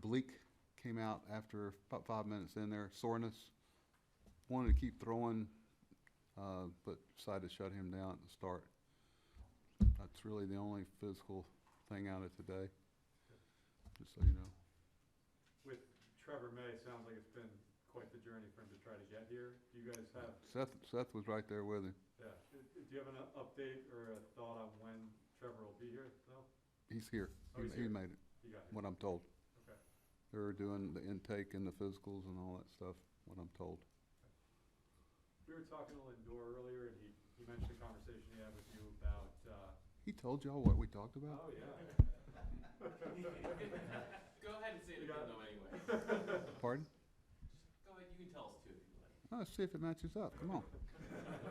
Bleak came out after about 5 minutes in there, soreness. Wanted to keep throwing, but decided to shut him down at the start. That's really the only physical thing out of today, just so you know. With Trevor May, sounds like it's been quite the journey for him to try to get here. Do you guys have... Seth was right there with him. Yeah. Do you have an update or a thought on when Trevor will be here, though? He's here. Oh, He made it, He got here. what I'm told. Okay. They're doing the intake and the physicals and all that stuff, what I'm told. We were talking to Lindor earlier, and he mentioned a conversation he had with you about... He told y'all what we talked about? Oh, yeah. Go ahead and say it again, though, anyway. Pardon? Go ahead, you can tell us too if you like. Oh, let's see if it matches up. Come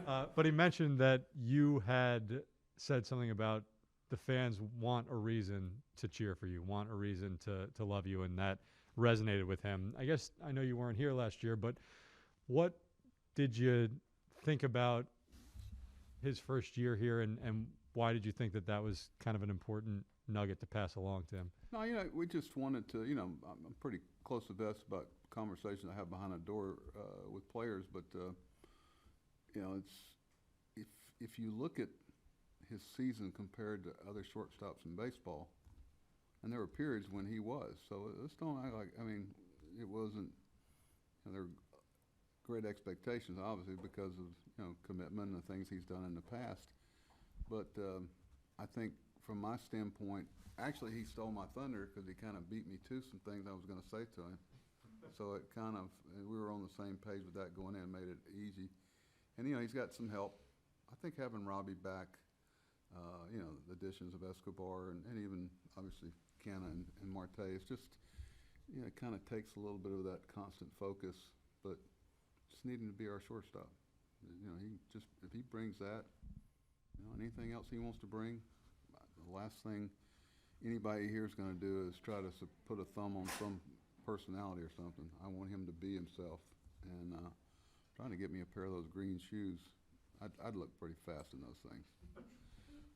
on. But he mentioned that you had said something about the fans want a reason to cheer for you, want a reason to love you, and that resonated with him. I guess I know you weren't here last year, but what did you think about his first year here, and why did you think that that was kind of an important nugget to pass along to him? No, we just wanted to, I'm pretty close to best about conversations I have behind a door with players, but, it's, if you look at his season compared to other shortstops in baseball, and there were periods when he was, so let's don't act like, it wasn't, there were great expectations, obviously, because of, commitment and the things he's done in the past. But I think from my standpoint, actually he stole my thunder because he kind of beat me to some things I was going to say to him. So it kind of, we were on the same page with that going in, made it easy. And, he's got some help. I think having Robbie back, the additions of Escobar and even obviously Canna and Marte, it's just, it kind of takes a little bit of that constant focus, but just needing to be our shortstop. If he brings that, anything else he wants to bring, the last thing anybody here is going to do is try to put a thumb on some personality or something. I want him to be himself, and trying to get me a pair of those green shoes, I'd look pretty fast in those things.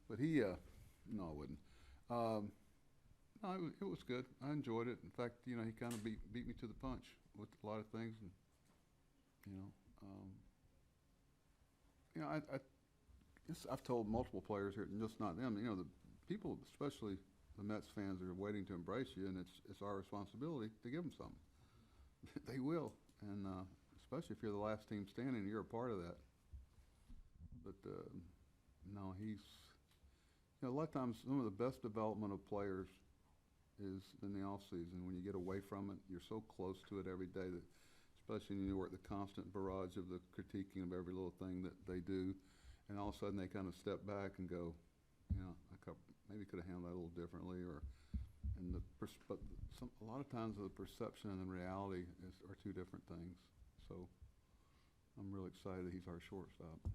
But he, no, I wouldn't. No, it was good. I enjoyed it. In fact, he kind of beat me to the punch with a lot of things, and I've told multiple players here, and just not them. The people, especially the Mets fans, are waiting to embrace you, and it's our responsibility to give them something. They will, and especially if you're the last team standing, you're a part of that. But no, he's. A lot of times, some of the best development of players is in the off season when you get away from it. You're so close to it every day that, especially when you work the constant barrage of the critiquing of every little thing that they do. And all of a sudden they kind of step back and go, maybe could have handled that a little differently, but a lot of times the perception and the reality are two different things. So I'm really excited that he's our shortstop. Who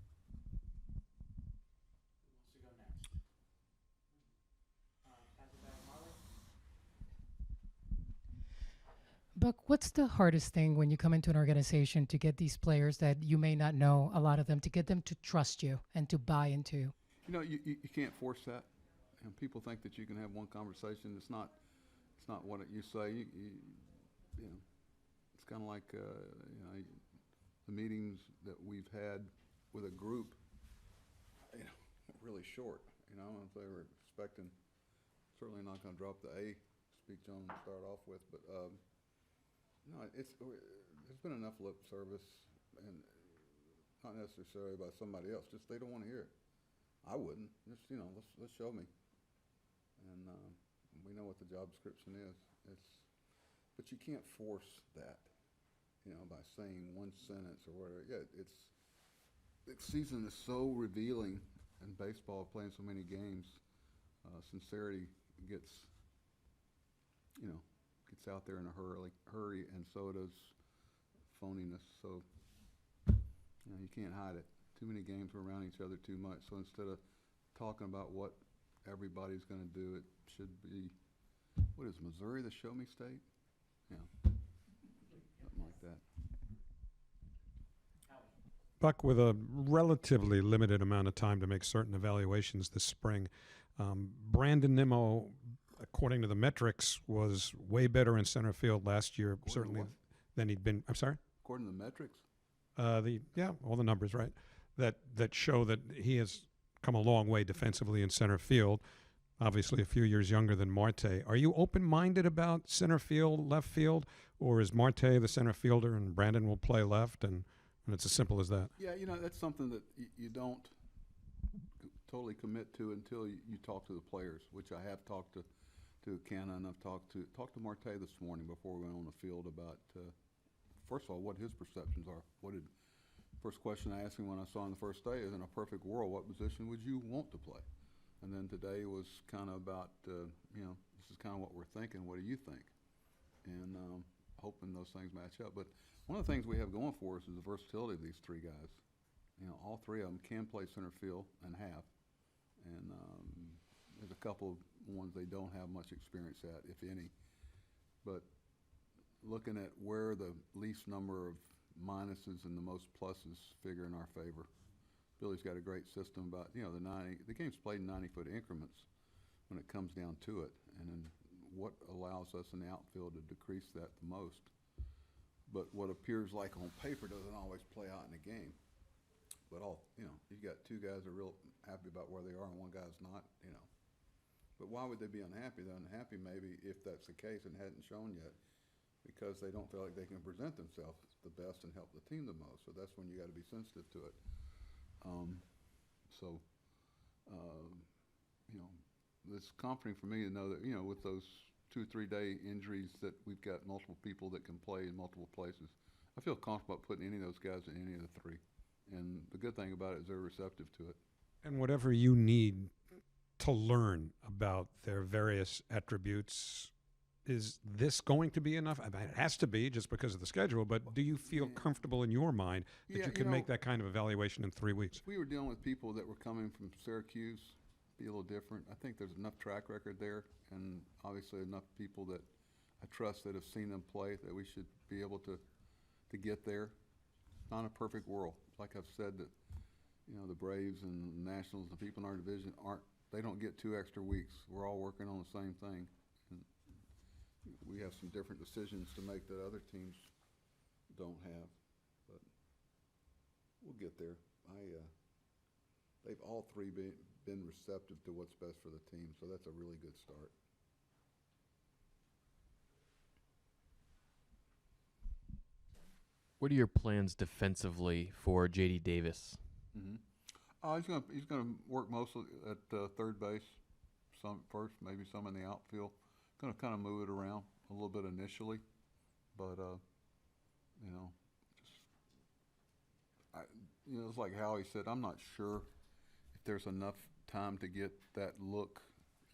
wants to go next? Pass it back, Marley. Buck, what's the hardest thing when you come into an organization to get these players that you may not know, a lot of them, to get them to trust you and to buy into you? You can't force that. And people think that you can have one conversation. It's not what you say. It's kind of like the meetings that we've had with a group. Really short. If they were expecting, certainly not going to drop the A speech on to start off with, but no, there's been enough lip service, and not necessarily by somebody else. Just they don't want to hear it. I wouldn't. Just let's show me. And we know what the job description is. But you can't force that, by saying one sentence or whatever. Yeah, the season is so revealing in baseball, playing so many games. Sincerity gets out there in a hurry, and so does phoniness. So you can't hide it. Too many games are around each other too much. So instead of talking about what everybody's going to do, it should be, what is Missouri, the show me state? Yeah, something like that. Buck, with a relatively limited amount of time to make certain evaluations this spring, Brandon Nimmo according to the metrics, was way better in center field last year, According to certainly what? than he'd been. I'm sorry. According to the metrics, All the numbers, right? That show that he has come a long way defensively in center field. Obviously, a few years younger than Marte. Are you open-minded about center field, left field, or is Marte the center fielder and Brandon will play left, and it's as simple as that? yeah, you know, that's something that you don't totally commit to until you talk to the players, which I have talked to Canna, and I've talked to Marte this morning before we went on the field about first of all what his perceptions are. First question I asked him when I saw him the first day is, in a perfect world, what position would you want to play? And then today was kind of about, this is kind of what we're thinking. What do you think? And hoping those things match up. But one of the things we have going for us is the versatility of these three guys. You know, all three of them can play center field and have. And there's a couple of ones they don't have much experience at, if any. But looking at where the least number of minuses and the most pluses figure in our favor. Billy's got a great system about, the game's played in 90-foot increments when it comes down to it, and then what allows us in the outfield to decrease that the most. But what appears like on paper doesn't always play out in the game. But you've got two guys that are real happy about where they are and one guy's not, But why would they be unhappy? They're unhappy maybe if that's the case and hadn't shown yet, because they don't feel like they can present themselves the best and help the team the most. So that's when you got to be sensitive to it. It's comforting for me to know that, with those 2-3 day injuries that we've got multiple people that can play in multiple places. I feel comfortable putting any of those guys in any of the three. And the good thing about it is they're receptive to it. And whatever you need to learn about their various attributes, is this going to be enough? I mean, it has to be just because of the schedule, but do you feel comfortable in your mind that you can make that kind of evaluation in 3 weeks? If we were dealing with people that were coming from Syracuse, be a little different. I think there's enough track record there, and obviously enough people that I trust that have seen them play that we should be able to get there. It's not a perfect world. Like I've said, that the Braves and the Nationals, the people in our division they don't get 2 extra weeks. We're all working on the same thing. We have some different decisions to make that other teams don't have, but we'll get there. They've all three been receptive to what's best for the team, so that's a really good start. What are your plans defensively for JD Davis? Mm-hmm. He's gonna work mostly at third base, some first, maybe some in the outfield. Going to kind of move it around a little bit initially, but it's like Howie said. I'm not sure if there's enough time to get that look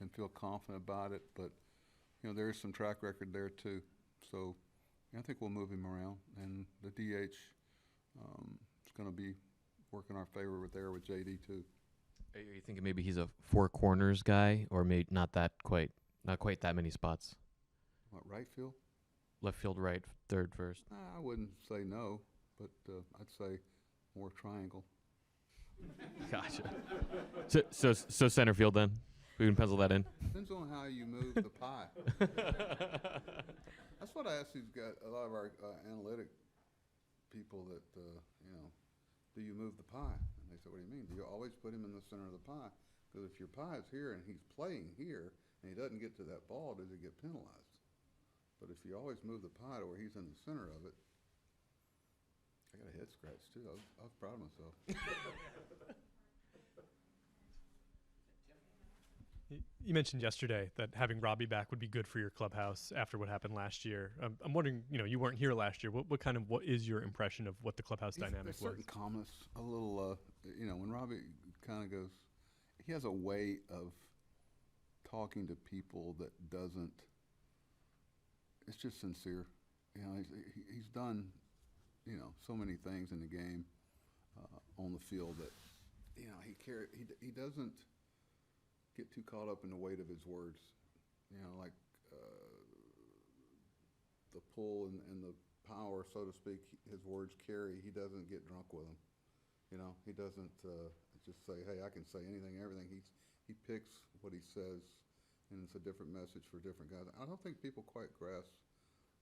and feel confident about it, but there's some track record there too. So I think we'll move him around, and the DH is going to be working our favor with JD too. Are you thinking maybe he's a 4 corners guy, or maybe not quite that many spots? What, right field? Left field, right, third, first. I wouldn't say no, but I'd say more triangle. Gotcha. So center field then? We can pencil that in. Depends on how you move the pie. That's what I asked these guys, a lot of our analytic people that, do you move the pie? And they said, what do you mean? Do you always put him in the center of the pie? Because if your pie is here and he's playing here and he doesn't get to that ball, does he get penalized? But if you always move the pie to where he's in the center of it, I got a head scratch too. I was proud of myself. You mentioned yesterday that having Robbie back would be good for your clubhouse after what happened last year. I'm wondering, you weren't here last year. What is your impression of what the clubhouse dynamic was? Certain calmness, a little, when Robbie kind of goes, he has a way of talking to people that doesn't, it's just sincere. He's done, so many things in the game on the field that, he doesn't get too caught up in the weight of his words, like the pull and the power, so to speak, his words carry. He doesn't get drunk with them. He doesn't just say, hey, I can say anything, everything. He picks what he says and it's a different message for different guys. I don't think people quite grasp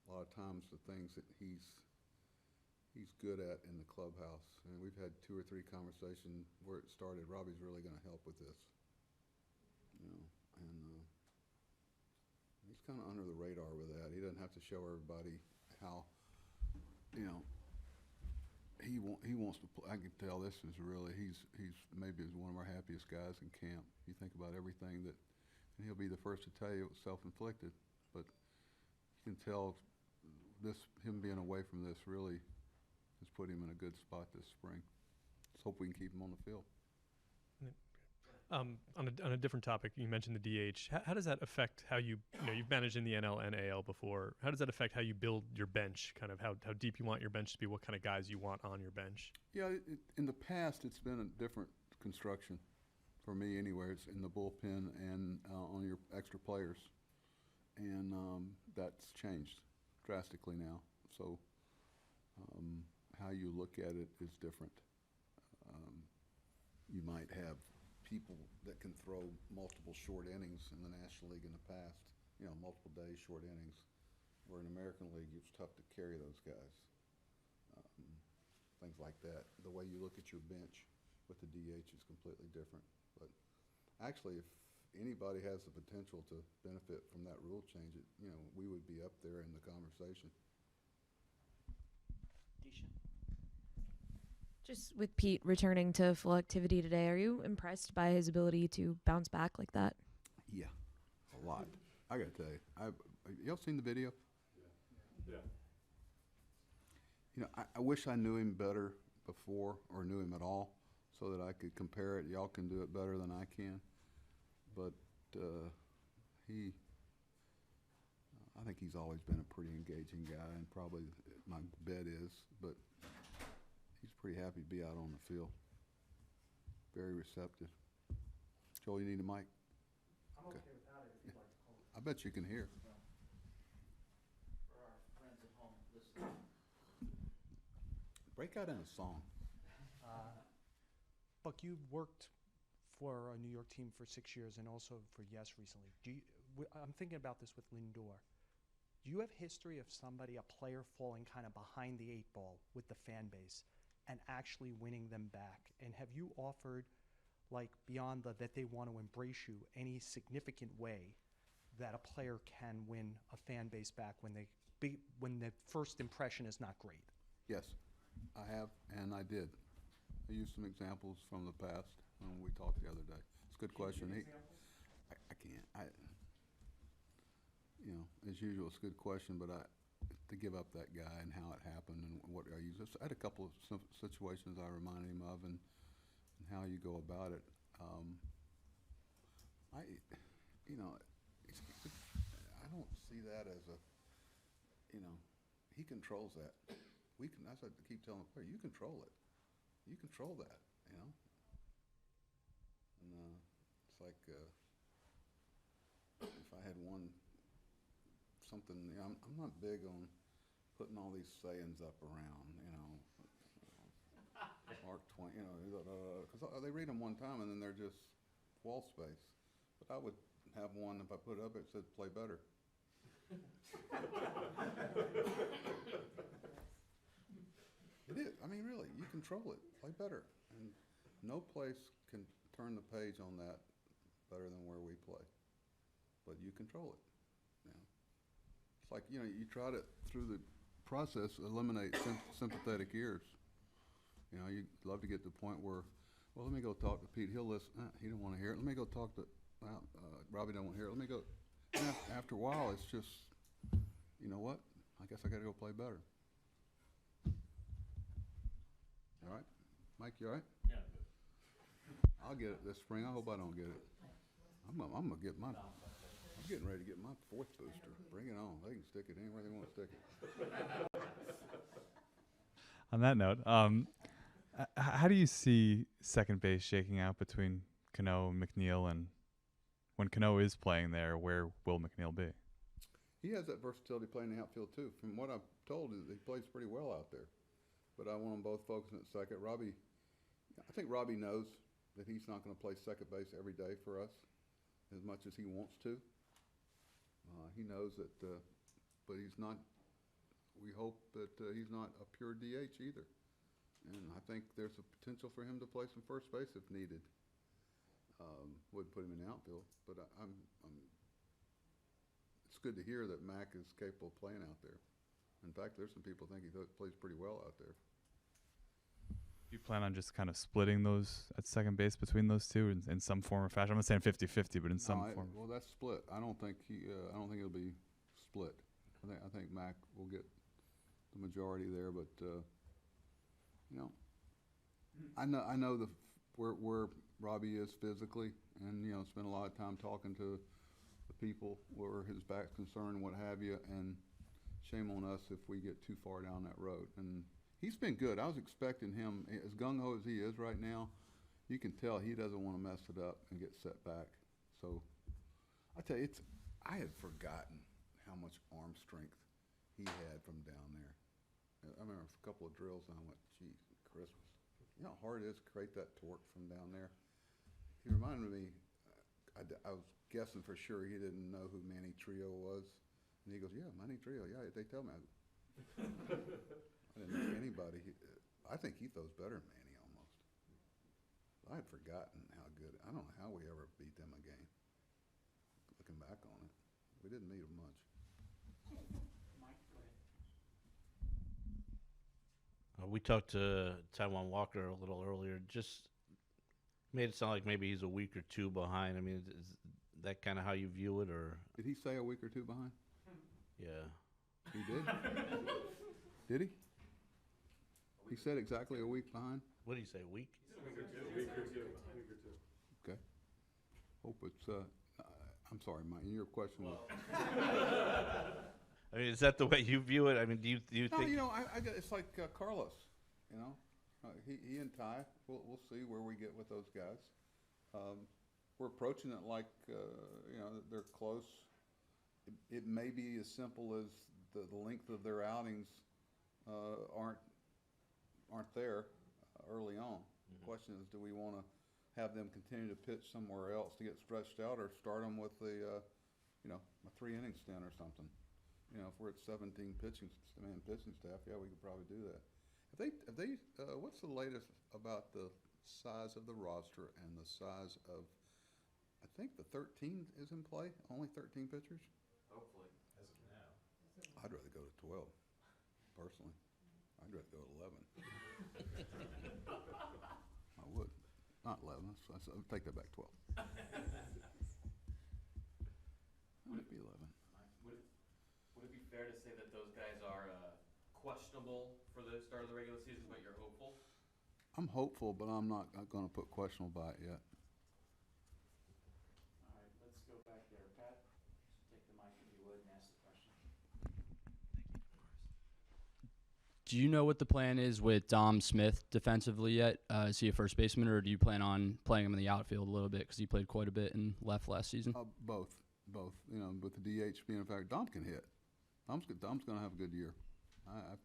a lot of times the things that he's good at in the clubhouse. And we've had 2 or 3 conversations where it started. Robbie's really going to help with this, you know, and he's kind of under the radar with that. He doesn't have to show everybody how, you know, he wants to play. I can tell this is really, he's maybe one of our happiest guys in camp. You think about everything that, and he'll be the first to tell you it was self-inflicted, but you can tell him being away from this really has put him in a good spot this spring. Let's hope we can keep him on the field. On a different topic, you mentioned the DH. How does that affect how you've managed in the NL and AL before? How does that affect how you build your bench? Kind of how deep you want your bench to be? What kind of guys you want on your bench? Yeah, in the past it's been a different construction for me anywhere. It's in the bullpen and on your extra players, and that's changed drastically now. So how you look at it is different. You might have people that can throw multiple short innings in the National League in the past, you know, multiple days, short innings, where in American League it's tough to carry those guys. Things like that. The way you look at your bench with the DH is completely different. But actually, if anybody has the potential to benefit from that rule change, you know, we would be up there in the conversation. Just with Pete returning to full activity today, are you impressed by his ability to bounce back like that? Yeah, a lot. I gotta tell you, y'all seen the video? Yeah. You know, I wish I knew him better before, or knew him at all, so that I could compare it. Y'all can do it better than I can. But I think he's always been a pretty engaging guy, and probably my bet is, but he's pretty happy to be out on the field. Very receptive. Joel, you need a mic? I'm okay without it if you'd like to hold it. I bet you can hear. For our friends at home listening. Break out in a song. Buck, you worked for a New York team for 6 years and also for Yes recently. I'm thinking about this with Lindor. Do you have history of somebody, a player, falling kind of behind the 8 ball with the fan base and actually winning them back? And have you offered, like, beyond that they want to embrace you, any significant way that a player can win a fan base back when the first impression is not great? Yes, I have, and I did. I used some examples from the past when we talked the other day. It's a good question. I can't. You know, as usual, it's a good question, but to give up that guy and how it happened and what I used. I had a couple of situations I reminded him of and how you go about it. You know, I don't see that as a, you know, he controls that. That's what I keep telling the player, you control it. You control that, you know? And it's like, if I had something, you know, I'm not big on putting all these sayings up around, you know, Mark Twain, you know, because they read them one time and then they're just wall space. But I would have one, if I put it up, it said, play better. It is. I mean, really, you control it. Play better. And no place can turn the page on that better than where we play. But you control it. You know? It's like, you know, you try to, through the process, eliminate sympathetic ears. You know, you'd love to get to the point where, well, let me go talk to Pete. He'll listen. He don't want to hear it. Let me go talk to, Robbie don't want to hear it. Let me go. And after a while, it's just, you know what? I guess I got to go play better. All right? Mike, you all right? Yeah. I'll get it this spring. I hope I don't get it. I'm gonna get I'm getting ready to get my 4th booster. Bring it on. They can stick it anywhere they want to stick it. On that note, how do you see second base shaking out between Cano and McNeil, and when Cano is playing there, where will McNeil be? He has that versatility playing the outfield too. From what I've told, he plays pretty well out there. But I want them both focusing at second. I think Robbie knows that he's not going to play second base every day for us as much as he wants to. He knows that, but he's not. We hope that he's not a pure DH either. And I think there's a potential for him to play some first base if needed. Wouldn't put him in the outfield, but it's good to hear that Mac is capable of playing out there. In fact, there's some people think he plays pretty well out there. Do you plan on just kind of splitting those at second base between those two in some form or fashion? I'm not saying 50-50, but in some form. Well, that's split. I don't think it'll be split. I think Mac will get the majority there, but you know, I know where Robbie is physically, and you know, spent a lot of time talking to the people where his back's concerned, what have you, and shame on us if we get too far down that road. And he's been good. I was expecting him, as gung-ho as he is right now, you can tell he doesn't want to mess it up and get set back. So I tell you, I had forgotten how much arm strength he had from down there. I remember a couple of drills and I went, geez, Christmas. You know how hard it is to create that torque from down there? He reminded me, I was guessing for sure he didn't know who Manny Trio was. And he goes, yeah, Manny Trio, yeah, they tell me. I didn't know anybody. I think he throws better than Manny almost. I had forgotten how good. I don't know how we ever beat them a game. Looking back on it, we didn't meet them much. We talked to Taiwan Walker a little earlier. Just made it sound like maybe he's a week or two behind. I mean, is that kind of how you view it, or? Did he say a week or two behind? Yeah. He did? Did he? He said exactly a week behind? What did he say, a week? A week or two. Okay. Hope it's, I'm sorry, Mike, your question was. I mean, is that the way you view it? I mean, do you No, think? you know, it's like Carlos, you know. He and Ty, we'll see where we get with those guys. We're approaching it like, you know, they're close. It may be as simple as the length of their outings aren't there early on. The question is, do we want to have them continue to pitch somewhere else to get stretched out, or start them with you know, a 3-inning stint or something? You know, if we're at 17 man pitching staff, yeah, we could probably do that. Have they what's the latest about the size of the roster and the size of? I think the 13 is in play. Only 13 pitchers. Hopefully, as of now. I'd rather go to 12, personally. I'd rather go to 11. I would. Not 11. I'll take that back, 12. Would it be 11? Would it be fair to say that those guys are questionable for the start of the regular season, but you're hopeful? I'm hopeful, but I'm not going to put questionable by it yet. All right, let's go back there. Pat, just take the mic if you would and ask the question. Do you know what the plan is with Dom Smith defensively yet? Is he a first baseman, or do you plan on playing him in the outfield a little bit because he played quite a bit in left last season? Both. You know, with the DH being a factor, Dom can hit. Dom's going to have a good year. A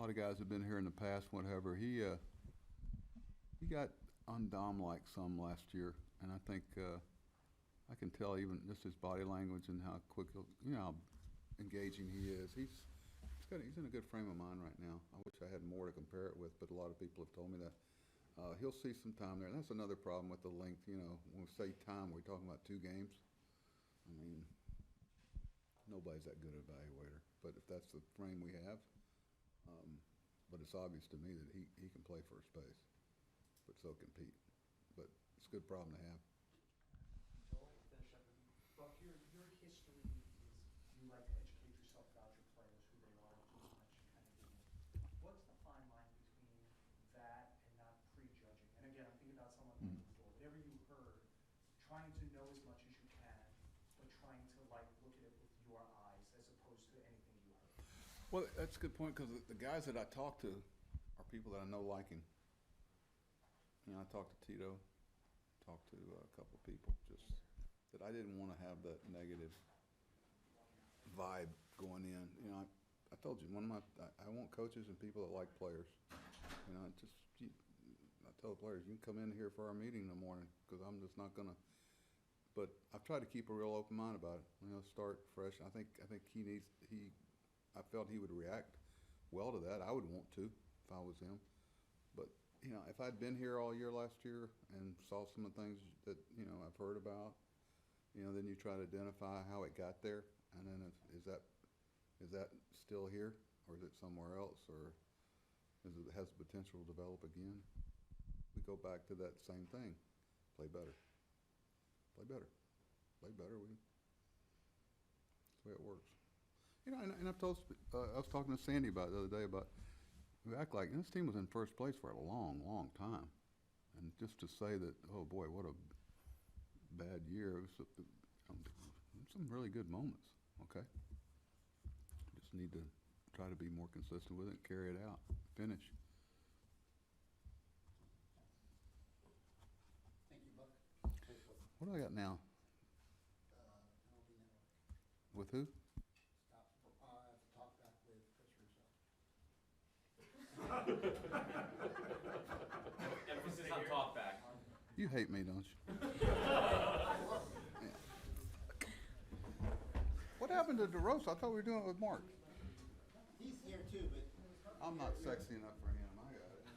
lot of guys have been here in the past, whatever. He got undom-like some last year, and I think I can tell even just his body language and how quick, you know, how engaging he is. He's in a good frame of mind right now. I wish I had more to compare it with, but a lot of people have told me that. He'll see some time there. And that's another problem with the length. You know, when we say time, we're talking about 2 games. I mean, nobody's that good an evaluator. But if that's the frame we have, but it's obvious to me that he can play first base, but so can Pete. But it's a good problem to have. Joel, finish up with you. Buck, your history is you like to educate yourself about your players, who they are, just as much kind of thing. What's the fine line between that and not prejudging? And again, I'm thinking about someone like Lindor. Whatever you heard, trying to know as much as you can, but trying to like look at it with your eyes as opposed to anything you heard. Well, that's a good point, because the guys that I talk to are people that I know liking. You know, I talked to Tito, talked to a couple of people, just that I didn't want to have that negative vibe going in. You know, I told you, I want coaches and people that like players. You know, I tell the players, you can come in here for our meeting in the morning, because I'm just not going to But I've tried to keep a real open mind about it. You know, start fresh. I think I felt he would react well to that. I would want to if I was him. But you know, if I'd been here all year last year and saw some of the things that I've heard about, then you try to identify how it got there, and then is that still here, or is it somewhere else, or has the potential to develop again? We go back to that same thing: play better. Play better. Play better. That's the way it works. And I've I was talking to Sandy about it the other day about, we act like this team was in first place for a long, long time. And just to say that, oh boy, what a bad year. It was some really good moments, okay? Just need to try to be more consistent with it, carry it out, finish. What do I got now? With who? Emphasis on talk back. You hate me, don't you? Yeah. What happened to DeRosa? I thought we were doing it with Mark. He's here too, but I'm not sexy enough for him.